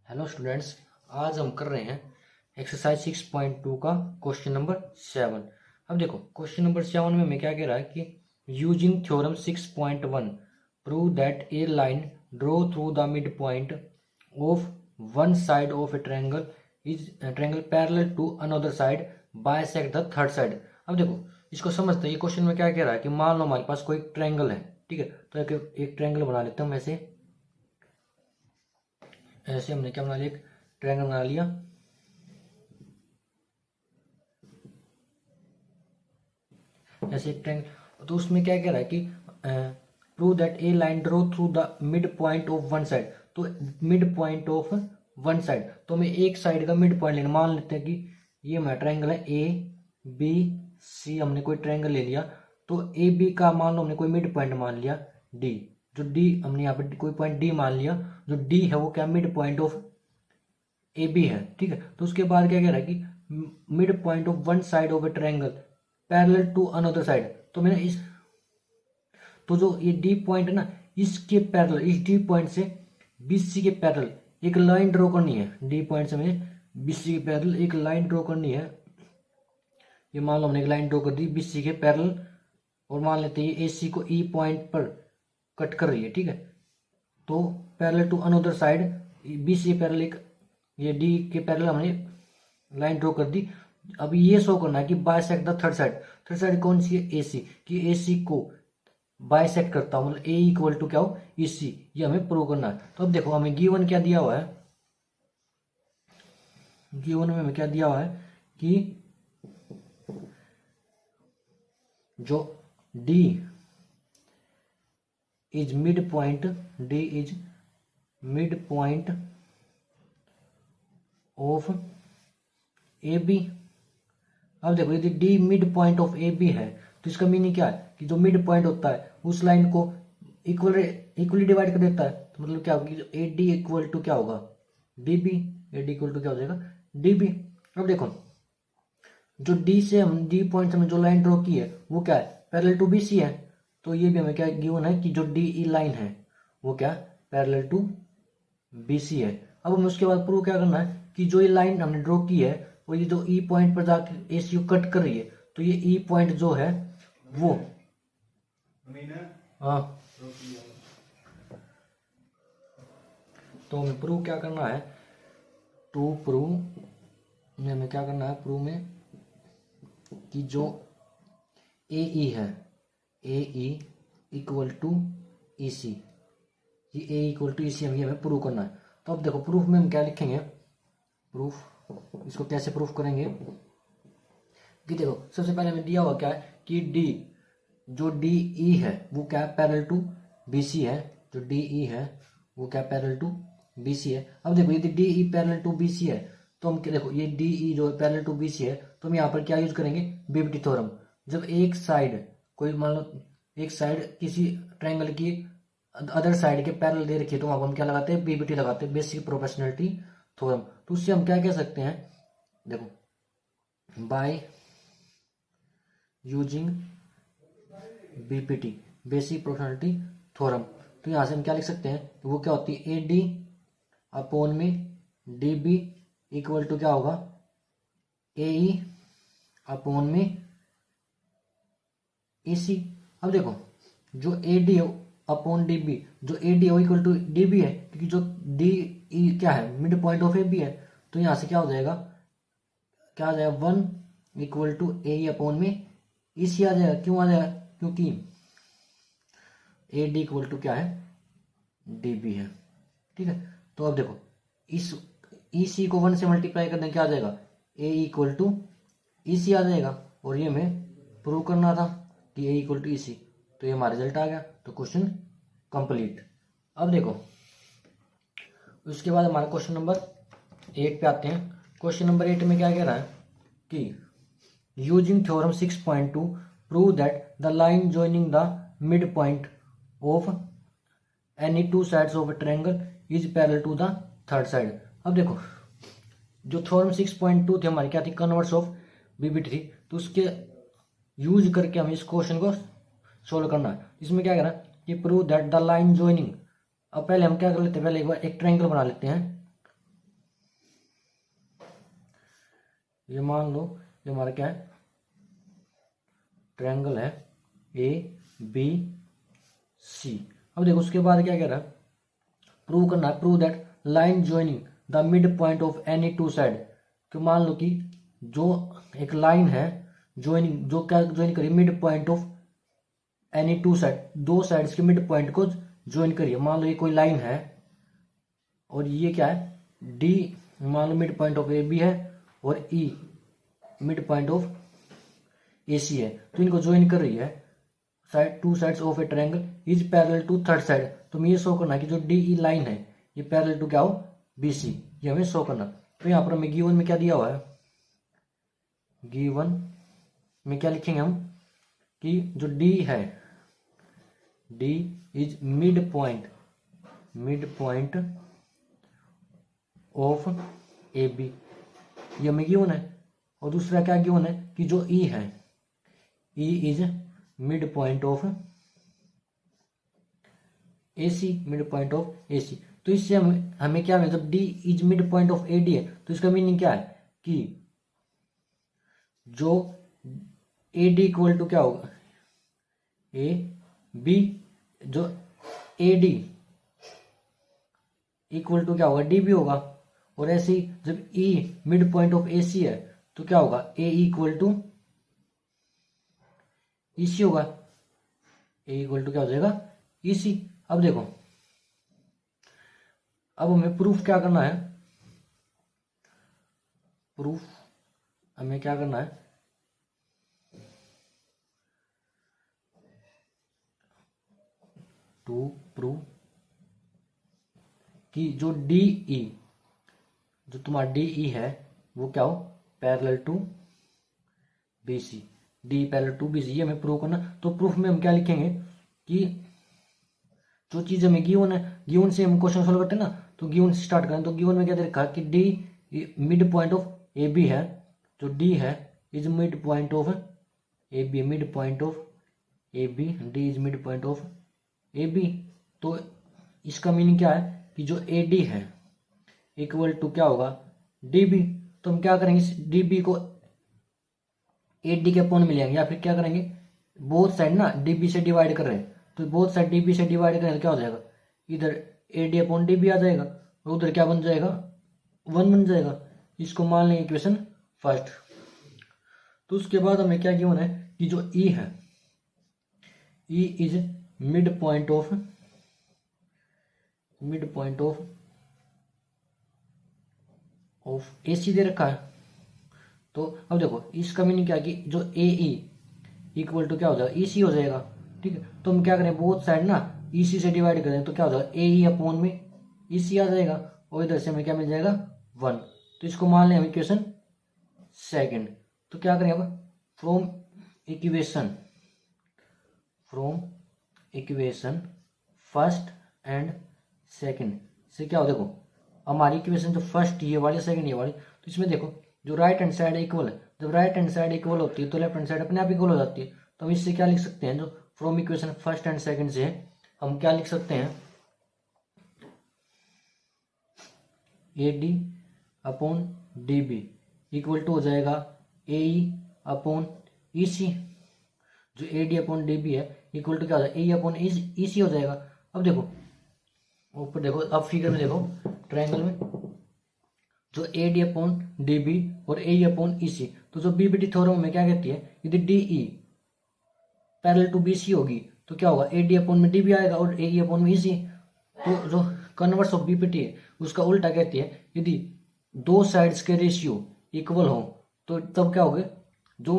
Hello students, आज हम कर रहे हैं एक्सरसाइज 6.2 का क्वेश्चन नंबर 7। अब देखो क्वेश्चन नंबर 7 में हमें क्या कह रहा है कि using theorem 6.1 prove that a line draw through the mid point of one side of a triangle is triangle parallel to another side bisect the third side. अब देखो इसको समझते हैं। ये क्वेश्चन में क्या कह रहा है कि मान लो हमारे पास कोई ट्रायंगल है, ठीक है। तो एक ट्रायंगल बना लेते हैं हम। ऐसे ऐसे हमने क्या बना लिया, एक ट्रायंगल बना लिया। ऐसे एक ट्रायंगल, तो उसमें क्या कह रहा है कि prove that a line draw through the mid point of one side. तो mid point of one side, तो हमें एक साइड का मिड पॉइंट लेना। मान लेते हैं कि ये हमारा ट्रायंगल है ए बी सी। हमने कोई ट्रायंगल ले लिया, तो ए बी का मान लो हमने कोई मिड पॉइंट मान लिया डी। जो डी हमने यहाँ पे कोई पॉइंट डी मान लिया, जो डी है वो क्या mid point of A B है, ठीक है। तो उसके बाद क्या कह रहा है कि mid point of one side of a triangle parallel to another side. तो मैंने इस, तो जो ये डी पॉइंट है ना, इसके पैरेलल, इस डी पॉइंट से बीसी के पैरेलल एक लाइन ड्रॉ करनी है। डी पॉइंट से हमें बीसी के पैरेलल एक लाइन ड्रॉ करनी है। ये मान लो हमने एक लाइन ड्रॉ कर दी बीसी के पैरेलल, और मान लेते हैं ए सी को ई पॉइंट पर कट कर रही है, ठीक है। तो parallel to another side BC के पैरेलल एक, ये डी के पैरेलल हमने लाइन ड्रॉ कर दी। अब ये शो करना है कि bisect the third side. Third side कौन सी है, ए सी, कि ए सी को बाइसेक्ट करता हूं, मतलब ए इक्वल टू क्या हो, ई सी। ये हमें प्रूव करना है। तो अब देखो हमें गिवन क्या दिया हुआ है, गिवन में हमें क्या दिया हुआ है कि जो D is mid point, D is mid point of A B. अब देखो यदि D mid point of A B है, तो इसका मीनिंग क्या है कि जो मिड पॉइंट होता है उस लाइन को इक्वली डिवाइड कर देता है। तो मतलब क्या होगा, ए डी इक्वल टू क्या होगा, D B. A D equal to क्या हो जाएगा, डी बी। अब देखो जो डी से हम डी पॉइंट से हमने जो लाइन ड्रॉ की है वो क्या है, पैरेलल टू बी सी है। तो ये भी हमें क्या गिवन है कि जो डी ई लाइन है वो क्या पैरेलल टू बी सी है। अब हमें उसके बाद प्रूव क्या करना है कि जो ये लाइन हमने ड्रॉ की है वो ये जो ई पॉइंट पर जाके ए सी को कट कर रही है। तो ये ई पॉइंट जो है वो, हाँ, तो हमें प्रूव क्या करना है, टू प्रूव में हमें क्या करना है, प्रूव में कि जो ए ई है, ए ई इक्वल टू ई सी, ये ए इक्वल टू ई सी हमें प्रूव करना है। तो अब देखो प्रूफ में हम क्या लिखेंगे, प्रूफ इसको कैसे प्रूफ करेंगे कि देखो सबसे पहले हमें दिया हुआ क्या है कि डी, जो डी ई है वो क्या पैरेलल टू बी सी है। जो डी ई है वो क्या पैरेलल टू बी सी है। अब देखो यदि D E parallel to B C है, तो हम क्या, देखो ये डी ई जो पैरेलल टू बी सी है, तो हम यहाँ पर क्या यूज करेंगे, बीबीटी थ्योरम। जब एक साइड कोई, मान लो एक साइड किसी ट्रायंगल की अदर साइड के पैरेलल दे रखी है, तो वहां पर हम क्या लगाते हैं, बीबीटी लगाते हैं, बेसिक प्रोपोर्शनलिटी थ्योरम। तो उससे हम क्या कह सकते हैं, देखो by using BPT, basic proportionality theorem. तो यहां से हम क्या लिख सकते हैं, तो वो क्या होती है, ए डी अपॉन में डी बी इक्वल टू क्या होगा, ए ई अपॉन में ए सी। अब देखो जो A D upon D B, जो A D equal to D B है, क्योंकि जो डी ई क्या है mid point of A B है। तो यहां से क्या हो जाएगा, क्या आ जाएगा, 1 इक्वल टू ए अपॉन में ई सी आ जाएगा। क्यों आ जाएगा, क्योंकि ए डी इक्वल टू क्या है, डी बी है, ठीक है। तो अब देखो इस ई सी को 1 से मल्टीप्लाई करने क्या आ जाएगा, ए इक्वल टू ई सी आ जाएगा। और ये हमें प्रूव करना था कि ए इक्वल टू ई सी। तो ये हमारा रिजल्ट आ गया। तो क्वेश्चन कंप्लीट। अब देखो उसके बाद हमारा क्वेश्चन नंबर 8 पे आते हैं। क्वेश्चन नंबर 8 में क्या कह रहा है कि using theorem 6.2 prove that the line joining the mid point of any two sides of a triangle is parallel to the third side. अब देखो जो थ्योरम 6.2 थी हमारी, क्या थी, कन्वर्स ऑफ बीबीटी थी। तो उसके यूज करके हमें इस क्वेश्चन को सोल्व करना है। इसमें क्या करना है कि prove that the line joining, अब पहले हम क्या कर लेते हैं, पहले एक बार एक ट्रायंगल बना लेते हैं। ये मान लो ये हमारा क्या है, ट्रायंगल है ABC। अब देखो उसके बाद क्या कह रहा है, प्रूव करना है, prove that line joining the mid point of any to side. तो मान लो कि जो एक लाइन है ज्वाइनिंग, जो क्या ज्वाइन करिए, mid point of any to side, दो साइड्स के मिड पॉइंट को ज्वाइन करिए। मान लो ये कोई लाइन है और ये क्या है डी, मान लो mid point of A B है और E mid point of A C है, तो इनको ज्वाइन कर रही है। Side two sides of a triangle is parallel to third side. तो हमें ये शो करना है कि जो डी ई लाइन है ये पैरेलल टू क्या हो, बी सी, ये हमें शो करना। तो यहाँ पर हमें गिवन में क्या दिया हुआ है, गिवन में क्या लिखेंगे हम कि जो डी है, D is mid point of A B, ये हमें गिवन है। और दूसरा क्या गिवन है कि जो ई है, E is mid point of A C, mid point of A C. तो इससे हमें क्या मिला, जब D is mid point of A D है तो इसका मीनिंग क्या है कि जो ए डी इक्वल टू क्या होगा, ए बी, जो ए डी इक्वल टू क्या होगा, डी बी होगा। और ऐसे ही जब ई mid point of A C है तो क्या होगा, ए इक्वल टू ई सी होगा, ए इक्वल टू क्या हो जाएगा, ई सी। अब देखो, अब हमें प्रूफ क्या करना है, प्रूफ हमें क्या करना है, टू प्रूव कि जो डी ई, जो तुम्हारा डी ई है वो क्या हो, parallel to B C, D parallel to B C, ये हमें प्रूव करना। तो प्रूफ में हम क्या लिखेंगे कि जो चीज हमें गिवन है, गिवन से हम क्वेश्चन सोल्व करते हैं ना, तो गिवन से स्टार्ट करें। तो गिवन में क्या दे रखा है कि D mid point of A B है, जो डी है is mid point of A B, mid point of A B, D is mid point of A B. तो इसका मीनिंग क्या है कि जो ए डी है इक्वल टू क्या होगा, डी बी। तो हम क्या करेंगे, डी बी को ए डी के अपॉन में लेंगे, या फिर क्या करेंगे, बोथ साइड ना डी बी से डिवाइड कर रहे हैं, तो बोथ साइड डी बी से डिवाइड करें तो क्या हो जाएगा, इधर A D upon D B आ जाएगा और उधर क्या बन जाएगा, 1 बन जाएगा। इसको मान लेंगे इक्वेशन फर्स्ट। तो उसके बाद हमें क्या गिवन है कि जो ई है, E is mid point of A C दे रखा है। तो अब देखो इसका मीनिंग क्या है कि जो ए ई इक्वल टू क्या हो जाएगा, ई सी हो जाएगा। ठीक है, तो हम क्या करें, बोथ साइड ना ई सी से डिवाइड करें तो क्या हो जाएगा, ए ई अपॉन में ई सी आ जाएगा और इधर से हमें क्या मिल जाएगा, 1। तो इसको मान लें हम इक्वेशन सेकंड। तो क्या करें अब, from equation first and second से क्या हो, देखो हमारी इक्वेशन जो फर्स्ट ये वाली, सेकंड ये वाली, तो इसमें देखो जो राइट हैंड साइड इक्वल है, जब राइट हैंड साइड इक्वल होती है तो लेफ्ट हैंड साइड अपने आप इक्वल हो जाती है। तो हम इससे क्या लिख सकते हैं, जो from equation first and second से हम क्या लिख सकते हैं, A D upon D B equal to हो जाएगा A E upon E C. जो A D upon D B है इक्वल टू क्या हो जाएगा, ए अपॉन ई सी हो जाएगा। अब देखो ऊपर देखो, अब फिगर में देखो ट्रायंगल में जो A D upon D B और ए अपॉन ई सी, तो जो बीबीटी थ्योरम में क्या कहती है, यदि D E parallel to B C होगी तो क्या होगा, ए डी अपॉन में डी बी आएगा और ए अपॉन में ई सी। तो जो कन्वर्स ऑफ बीपीटी है उसका उल्टा कहती है, यदि दो साइड्स के रेशियो इक्वल हो तो तब क्या होगा, जो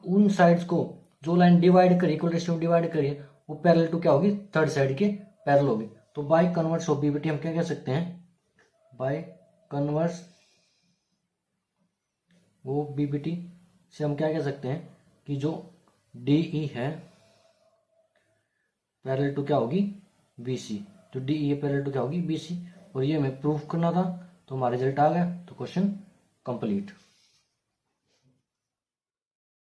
उन साइड्स को जो लाइन डिवाइड करी, इक्वल रेशियो डिवाइड करिए, वो पैरेलल टू क्या होगी, थर्ड साइड के पैरेलल होगी। तो बाय कन्वर्स ऑफ बीपीटी हम क्या कह सकते हैं, बाय कन्वर्स वो बीपीटी से हम क्या कह सकते हैं कि जो डी ई है पैरेलल टू क्या होगी, बी सी। तो डी ई पैरेलल टू क्या होगी, बी सी। और ये हमें प्रूफ करना था, तो हमारा रिजल्ट आ गया। तो क्वेश्चन कंप्लीट।